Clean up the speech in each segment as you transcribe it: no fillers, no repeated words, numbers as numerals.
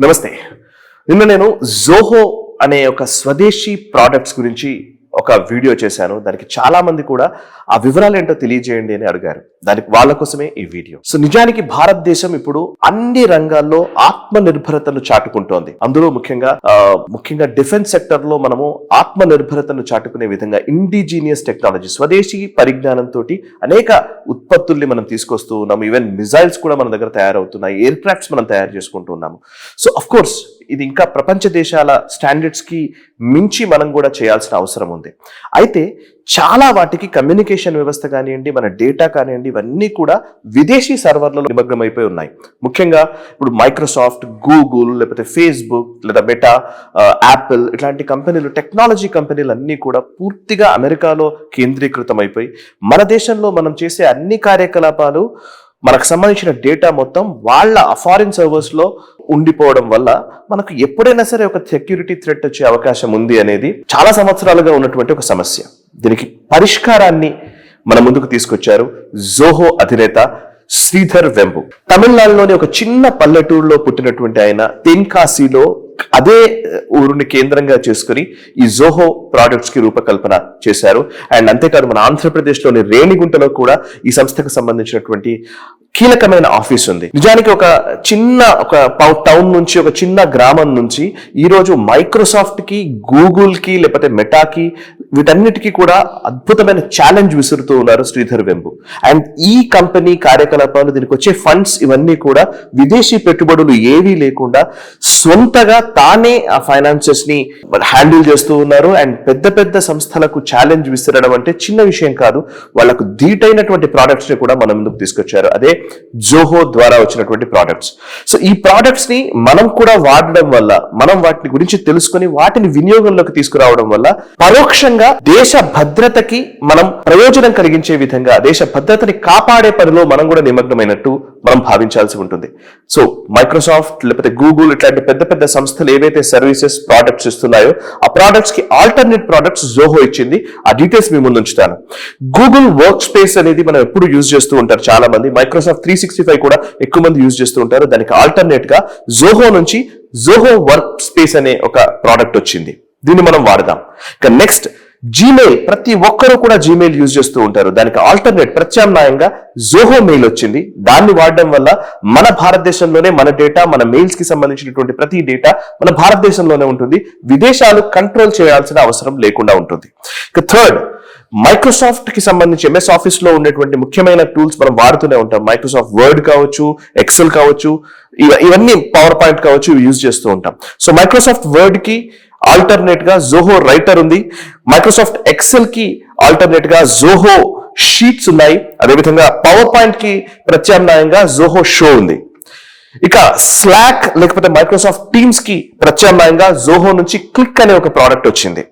నమస్తే. నిన్న నేను జోహో అనే ఒక స్వదేశీ ప్రోడక్ట్స్ గురించి ఒక వీడియో చేశాను. దానికి చాలా మంది కూడా ఆ వివరాలు ఏంటో తెలియజేయండి అని అడిగారు. దానికి వాళ్ళ కోసమే ఈ వీడియో. సో నిజానికి భారతదేశం ఇప్పుడు అన్ని రంగాల్లో ఆత్మ నిర్భరతను చాటుకుంటోంది. అందులో ముఖ్యంగా డిఫెన్స్ సెక్టర్ లో మనము ఆత్మ నిర్భరతను చాటుకునే విధంగా ఇండిజీనియస్ టెక్నాలజీ, స్వదేశీ పరిజ్ఞానంతో అనేక ఉత్పత్తుల్ని మనం తీసుకొస్తూ ఉన్నాము. ఈవెన్ మిజైల్స్ కూడా మన దగ్గర తయారవుతున్నాయి, ఎయిర్ క్రాఫ్ట్స్ మనం తయారు చేసుకుంటూ ఉన్నాము. సో అఫ్ కోర్స్ ఇది ఇంకా ప్రపంచ దేశాల స్టాండర్డ్స్ కి మించి మనం కూడా చేయాల్సిన అవసరం ఉంది. అయితే చాలా వాటికి కమ్యూనికేషన్ వ్యవస్థ కానివ్వండి, మన డేటా కానివ్వండి, ఇవన్నీ కూడా విదేశీ సర్వర్లలో నిమగ్నమైపోయి ఉన్నాయి. ముఖ్యంగా ఇప్పుడు మైక్రోసాఫ్ట్, గూగుల్, లేకపోతే ఫేస్బుక్ లేదా మెటా, యాపిల్ ఇట్లాంటి కంపెనీలు, టెక్నాలజీ కంపెనీలు అన్నీ కూడా పూర్తిగా అమెరికాలో కేంద్రీకృతం అయిపోయి మన దేశంలో మనం చేసే అన్ని కార్యకలాపాలు, మనకు సంబంధించిన డేటా మొత్తం వాళ్ళ ఫారిన్ సర్వర్స్ లో ఉండిపోవడం వల్ల మనకు ఎప్పుడైనా సరే ఒక సెక్యూరిటీ థ్రెట్ వచ్చే అవకాశం ఉంది అనేది చాలా సంవత్సరాలుగా ఉన్నటువంటి ఒక సమస్య. దీనికి పరిష్కారాన్ని మన ముందుకు తీసుకొచ్చారు జోహో అధినేత శ్రీధర్ వెంబు. తమిళనాడులోని ఒక చిన్న పల్లెటూరులో పుట్టినటువంటి ఆయన తెన్కాశీలో అదే ఊరుని కేంద్రంగా చేసుకుని ఈ జోహో ప్రోడక్ట్స్ కి రూపకల్పన చేశారు. అండ్ అంతేకాదు మన ఆంధ్రప్రదేశ్ లోని రేణిగుంటలో కూడా ఈ సంస్థకు సంబంధించినటువంటి కీలకమైన ఆఫీస్ ఉంది. నిజానికి ఒక టౌన్ నుంచి, ఒక చిన్న గ్రామం నుంచి ఈ రోజు మైక్రోసాఫ్ట్ కి, గూగుల్ కి, లేకపోతే మెటాకి, వీటన్నిటికీ కూడా అద్భుతమైన ఛాలెంజ్ విసురుతూ ఉన్నారు శ్రీధర్ వెంబు. అండ్ ఈ కంపెనీ కార్యకలాపాలు, దీనికి వచ్చే ఫండ్స్ ఇవన్నీ కూడా విదేశీ పెట్టుబడులు ఏవీ లేకుండా సొంతగా తానే ఆ ఫైనాన్సెస్ ని హ్యాండిల్ చేస్తూ ఉన్నారు. అండ్ పెద్ద పెద్ద సంస్థలకు ఛాలెంజ్ విసిరడం అంటే చిన్న విషయం కాదు. వాళ్ళకు ధీటైనటువంటి ప్రోడక్ట్స్ ని కూడా మన ముందుకు తీసుకొచ్చారు. అదే జోహో ద్వారా వచ్చినటువంటి ప్రోడక్ట్స్. సో ఈ ప్రోడక్ట్స్ ని మనం కూడా వాడడం వల్ల, మనం వాటిని గురించి తెలుసుకుని వాటిని వినియోగంలోకి తీసుకురావడం వల్ల పరోక్షంగా దేశ భద్రతకి మనం ప్రయోజనం కలిగించే విధంగా, దేశ భద్రతని కాపాడే పనిలో మనం కూడా నిమగ్నమైనట్టు మనం భావించాల్సి ఉంటుంది. సో మైక్రోసాఫ్ట్ లేకపోతే గూగుల్ ఇట్లాంటి పెద్ద పెద్ద సంస్థలు ఏవైతే సర్వీసెస్, ప్రోడక్ట్స్ ఇస్తున్నాయో ఆ ప్రోడక్ట్స్ కి ఆల్టర్నేట్ ప్రోడక్ట్స్ జోహో ఇచ్చింది. ఆ డీటెయిల్స్ మీ ముందు ఉంచుతాను. గూగుల్ వర్క్ స్పేస్ అనేది మనం ఎప్పుడు యూజ్ చేస్తూ ఉంటారు చాలా మంది. మైక్రోసాఫ్ట్ 365 కూడా ఎక్కువ మంది యూజ్ చేస్తూ ఉంటారు. దానికి ఆల్టర్నేట్ గా జోహో నుంచి జోహో వర్క్ స్పేస్ అనే ఒక ప్రోడక్ట్ వచ్చింది. దీన్ని మనం వాడదాం. ఇక నెక్స్ట్ జీమెయిల్, ప్రతి ఒక్కరూ కూడా జీమెయిల్ యూజ్ చేస్తూ ఉంటారు. దానికి ఆల్టర్నేట్ ప్రత్యామ్నాయంగా జోహో మెయిల్ వచ్చింది. దాన్ని వాడడం వల్ల మన భారతదేశంలోనే మన డేటా, మన మెయిల్స్ కి సంబంధించినటువంటి ప్రతి డేటా మన భారతదేశంలోనే ఉంటుంది. విదేశాలు కంట్రోల్ చేయాల్సిన అవసరం లేకుండా ఉంటుంది. ఇక థర్డ్, మైక్రోసాఫ్ట్ కి సంబంధించి ఎంఎస్ ఆఫీస్ లో ఉండేటువంటి ముఖ్యమైన టూల్స్ మనం వాడుతూనే ఉంటాం. మైక్రోసాఫ్ట్ వర్డ్ కావచ్చు, ఎక్సెల్ కావచ్చు, ఇవన్నీ పవర్ పాయింట్ కావచ్చు, యూజ్ చేస్తూ ఉంటాం. సో మైక్రోసాఫ్ట్ వర్డ్ కి ఆల్టర్నేట్ గా జోహో రైటర్ ఉంది. మైక్రోసాఫ్ట్ ఎక్సెల్ కి ఆల్టర్నేట్ గా జోహో షీట్స్ ఉన్నాయి. అదేవిధంగా పవర్ పాయింట్ కి ప్రత్యామ్నాయంగా జోహో షో ఉంది. ఇక స్లాక్ లేకపోతే మైక్రోసాఫ్ట్ టీమ్స్ కి ప్రత్యామ్నాయంగా జోహో నుంచి క్లిక్ అనే ఒక ప్రోడక్ట్ వచ్చింది.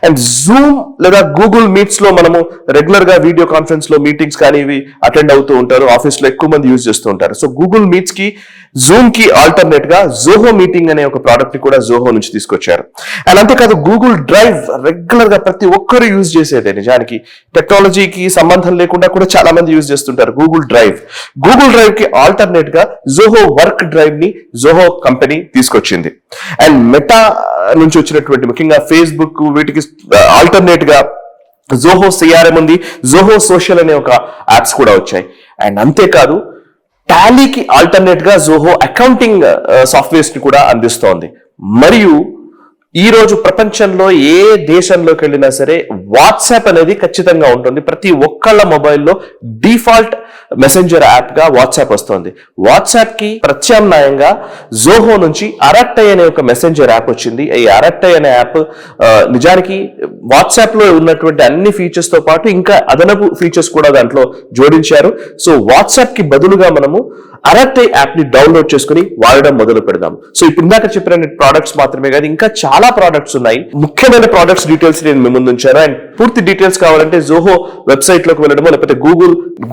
అండ్ జూమ్ లేదా గూగుల్ మీట్స్ లో మనము రెగ్యులర్ గా వీడియో కాన్ఫరెన్స్ లో మీటింగ్స్ కానీ ఇవి అటెండ్ అవుతూ ఉంటారు. ఆఫీస్ లో ఎక్కువ మంది యూజ్ చేస్తూ ఉంటారు. సో గూగుల్ మీట్స్ కి, జూమ్ కి ఆల్టర్నేట్ గా జోహో మీటింగ్ అనే ఒక ప్రోడక్ట్ ని కూడా జోహో నుంచి తీసుకొచ్చారు. అండ్ అంతేకాదు గూగుల్ డ్రైవ్ రెగ్యులర్ గా ప్రతి ఒక్కరు యూజ్ చేసేదే. నిజానికి టెక్నాలజీకి సంబంధం లేకుండా కూడా చాలా మంది యూజ్ చేస్తుంటారు గూగుల్ డ్రైవ్ కి ఆల్టర్నేట్ గా జోహో వర్క్ డ్రైవ్ ని జోహో కంపెనీ తీసుకొచ్చింది. అండ్ మెటా నుంచి వచ్చినటువంటి ముఖ్యంగా ఫేస్బుక్, వీటికి ఆల్టర్నేట్ గా జోహో సిఆర్ఎం ఉంది, జోహో సోషల్ అనే ఒక యాప్స్ కూడా వచ్చాయి. అండ్ అంతేకాదు టాలీకి ఆల్టర్నేట్ గా జోహో అకౌంటింగ్ సాఫ్ట్వేర్స్ ని కూడా అందిస్తోంది. మరియు ఈ రోజు ప్రపంచంలో ఏ దేశంలోకి వెళ్ళినా సరే వాట్సాప్ అనేది ఖచ్చితంగా ఉంటుంది. ప్రతి ఒక్కళ్ళ మొబైల్లో డిఫాల్ట్ మెసెంజర్ యాప్ గా వాట్సాప్ వస్తుంది. వాట్సాప్ కి ప్రత్యామ్నాయంగా జోహో నుంచి అరట్టై అనే ఒక మెసెంజర్ యాప్ వచ్చింది. ఈ అరట్టై అనే యాప్ నిజానికి వాట్సాప్ లో ఉన్నటువంటి అన్ని ఫీచర్స్ తో పాటు ఇంకా అదనపు ఫీచర్స్ కూడా దాంట్లో జోడించారు. సో వాట్సాప్ కి బదులుగా మనము అరట్టై యాప్ ని డౌన్లోడ్ చేసుకుని వాడడం మొదలు పెడదాం. సో ఇప్పుడు ఇందాక చెప్పిన ప్రోడక్ట్స్ మాత్రమే కాదు, ఇంకా చాలా ప్రోడక్ట్స్ ఉన్నాయి. ముఖ్యమైన ప్రోడక్ట్స్ డీటెయిల్స్ నేను మీ ముందు ఉంచాను. అండ్ పూర్తి డీటెయిల్స్ కావాలంటే జోహో వెబ్సైట్ లోకి వెళ్ళడమో లేకపోతే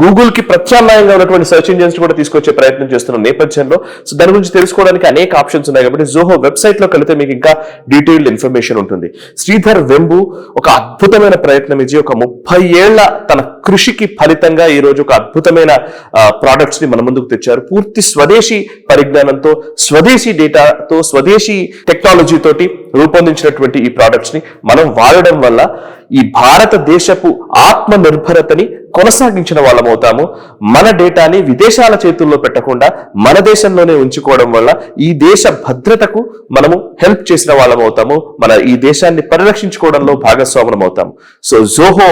గూగుల్ కి ప్రత్యామ్నాయంగా ఉన్నటువంటి సెర్చ్ ఇంజిన్స్ కూడా తీసుకొచ్చే ప్రయత్నం చేస్తున్న నేపథ్యంలో సో దాని గురించి తెలుసుకోవడానికి అనేక ఆప్షన్స్ ఉన్నాయి కాబట్టి జోహో వెబ్సైట్ లోకి వెళితే మీకు ఇంకా డీటెయిల్డ్ ఇన్ఫర్మేషన్ ఉంటుంది. శ్రీధర్ వెంబు ఒక అద్భుతమైన ప్రయత్నం ఇది. ఒక 30 ఏళ్ల తన కృషికి ఫలితంగా ఈ రోజు ఒక అద్భుతమైన ప్రోడక్ట్స్ ని మన ముందుకు తెచ్చారు. పూర్తి స్వదేశీ పరిజ్ఞానంతో, స్వదేశీ డేటాతో, స్వదేశీ టెక్నాలజీ తోటి రూపొందించినటువంటి ఈ ప్రోడక్ట్స్ ని మనం వాడడం వల్ల ఈ భారతదేశపు ఆత్మ నిర్భరతని కొనసాగించిన వాళ్ళం అవుతాము. మన డేటాని విదేశాల చేతుల్లో పెట్టకుండా మన దేశంలోనే ఉంచుకోవడం వల్ల ఈ దేశ భద్రతకు మనము హెల్ప్ చేసిన వాళ్ళం అవుతాము. మన ఈ దేశాన్ని పరిరక్షించుకోవడంలో భాగస్వాములం అవుతాము. సో జోహో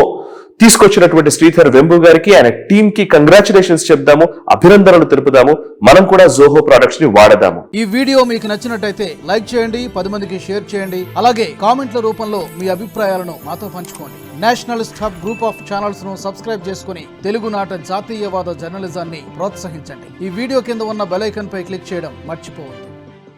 తీసుకొచ్చినటువంటి శ్రీధర్ వెంబు గారికి, ఆయన టీమ్ కి కంగ్రాచులేషన్స్ చెప్దాము, అభినందనలు తెలుపుదాము. మనం కూడా జోహో ప్రొడక్ట్స్ ని వాడదాము. ఈ వీడియో మీకు నచ్చినట్టయితే లైక్ చేయండి, 10 మందికి షేర్ చేయండి. అలాగే కామెంట్ల రూపంలో మీ అభిప్రాయాలను మాతో పంచుకోండి. Nationalist hub group of channels ను సబ్స్క్రైబ్ చేసుకుని తెలుగునాట జాతీయవాద జర్నలిజాన్ని ప్రోత్సహించండి. ఈ వీడియో కింద ఉన్న బెల్ ఐకాన్ పై క్లిక్ చేయడం మర్చిపోవద్దు.